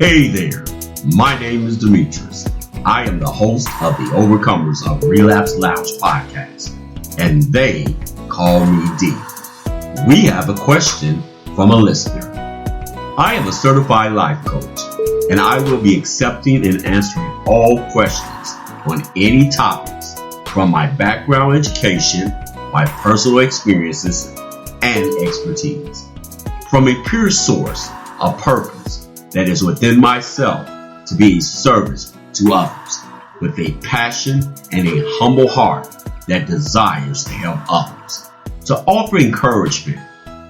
Hey there, my name is Demetrius. I am the host of the Overcomers of Relapse Lounge podcast, and they call me D. We have a question from a listener. I am a certified life coach, and I will be accepting and answering all questions on any topics from my background education, my personal experiences, and expertise. From a pure source of purpose that is within myself to be a service to others with a passion and a humble heart that desires to help others, to offer encouragement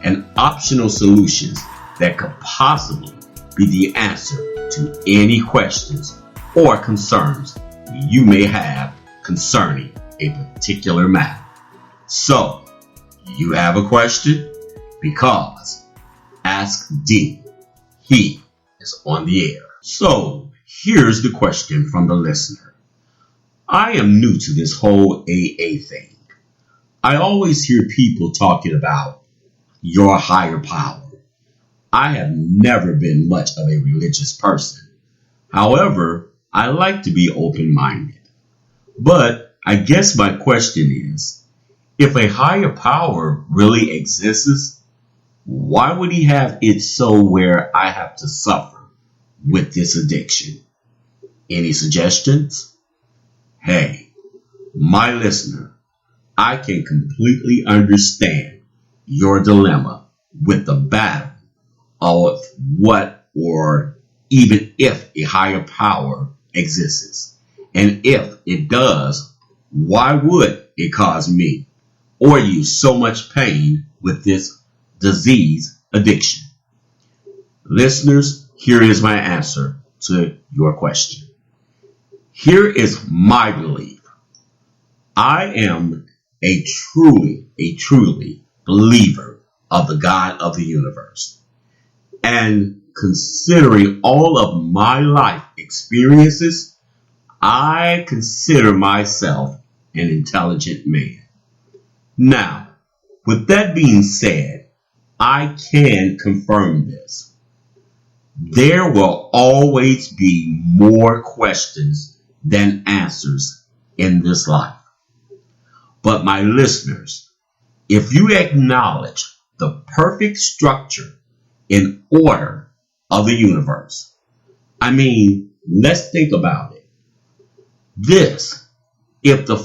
and optional solutions that could possibly be the answer to any questions or concerns you may have concerning a particular matter. So, you have a question? Because Ask D. He is on the air. So, here's the question from the listener. I am new to this whole AA thing. I always hear people talking about your higher power. I have never been much of a religious person. However, I like to be open-minded. But I guess my question is, if a higher power really exists, why would he have it so where I have to suffer with this addiction? Any suggestions? Hey, my listener, I can completely understand your dilemma with the battle of what or even if a higher power exists. And if it does, why would it cause me or you so much pain with this disease addiction? Listeners, here is my answer to your question. Here is my belief. I am a truly believer of the God of the universe. And considering all of my life experiences, I consider myself an intelligent man. Now, with that being said, I can confirm this. There will always be more questions than answers in this life. But my listeners, if you acknowledge the perfect structure and order of the universe, let's think about it. If the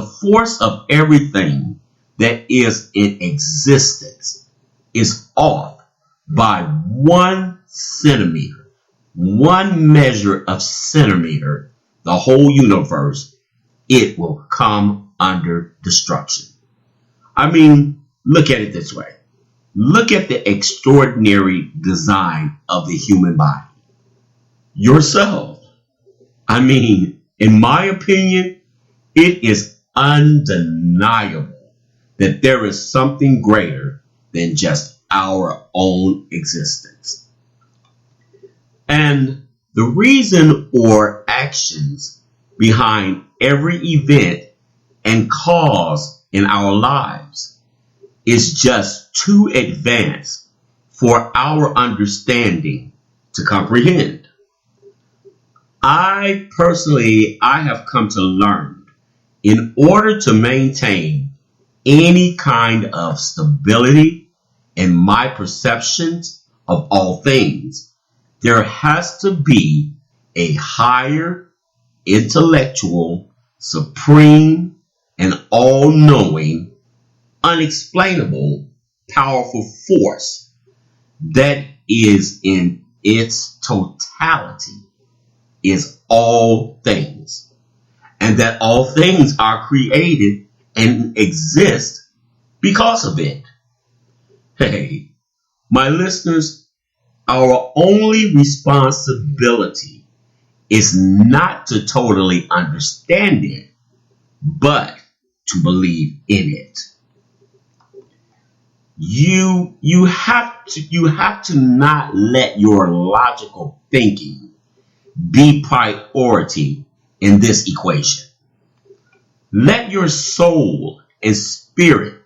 force of everything that is in existence is off by 1 centimeter, one measure of centimeter, the whole universe, it will come under destruction. Look at it this way. Look at the extraordinary design of the human body. Yourself. In my opinion, it is undeniable that there is something greater than just our own existence. And the reason or actions behind every event and cause in our lives is just too advanced for our understanding to comprehend. I have come to learn, in order to maintain any kind of stability in my perceptions of all things, there has to be a higher, intellectual, supreme, and all-knowing, unexplainable, powerful force that is in its totality is all things, and that all things are created and exist because of it. Hey, my listeners, our only responsibility is not to totally understand it, but to believe in it. You have to not let your logical thinking be priority in this equation. Let your soul and spirit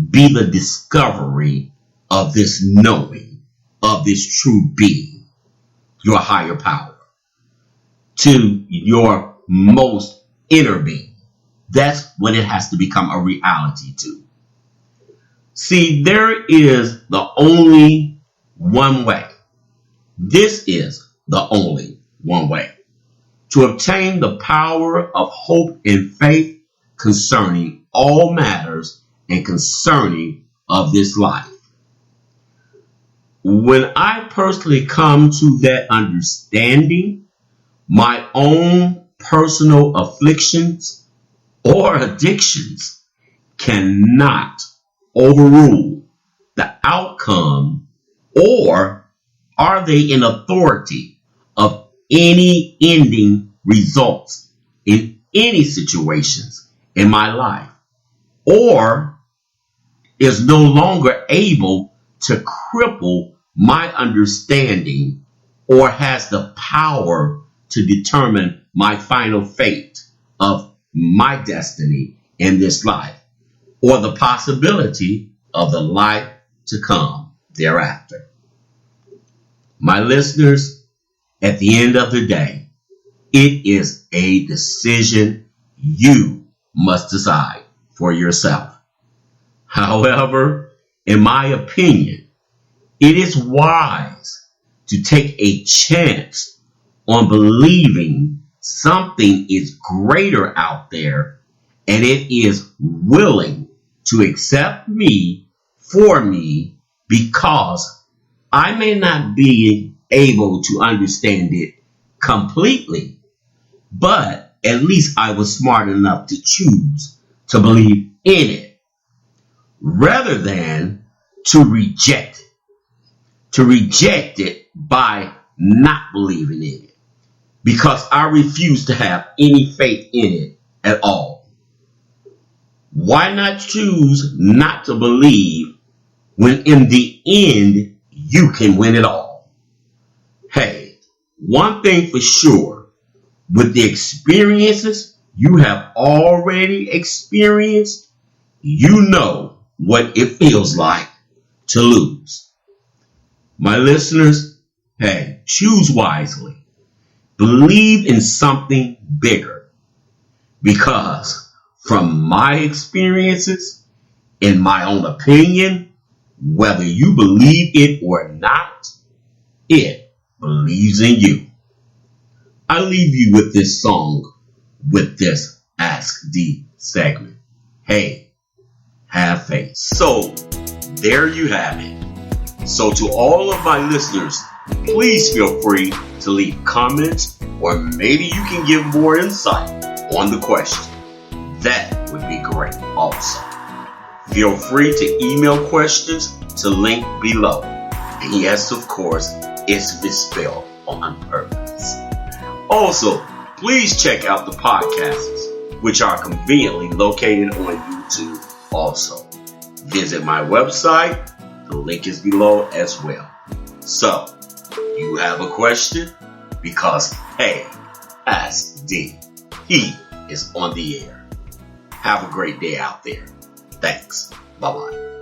be the discovery of this knowing of this true being, your higher power, to your most inner being. That's when it has to become a reality too. See, there is the only one way. This is the only one way to obtain the power of hope and faith concerning all matters and concerning of this life. When I personally come to that understanding, my own personal afflictions or addictions cannot overrule the outcome, or are they in authority of any ending results in any situations in my life, or is no longer able to cripple my understanding, or has the power to determine my final fate of my destiny in this life, or the possibility of the life to come thereafter. My listeners, at the end of the day, it is a decision you must decide for yourself. However, in my opinion, it is wise to take a chance on believing something is greater out there, and it is willing to accept me for me, because I may not be able to understand it completely, but at least I was smart enough to choose to believe in it rather than to reject it. To reject it by not believing in it, because I refuse to have any faith in it at all. Why not choose not to believe when in the end you can win it all? Hey, one thing for sure, with the experiences you have already experienced, you know what it feels like to lose. My listeners, hey, choose wisely. Believe in something bigger, because from my experiences, in my own opinion, whether you believe it or not, it believes in you. I leave you with this song, with this Ask D segment. Hey, have faith. So, there you have it. So to all of my listeners, please feel free to leave comments, or maybe you can give more insight on the question. That would be great also. Feel free to email questions to link below. And yes, of course, it's misspelled on purpose. Also, please check out the podcasts, which are conveniently located on YouTube also. Visit my website. The link is below as well. So, you have a question? Because, hey, Ask D. He is on the air. Have a great day out there. Thanks. Bye-bye.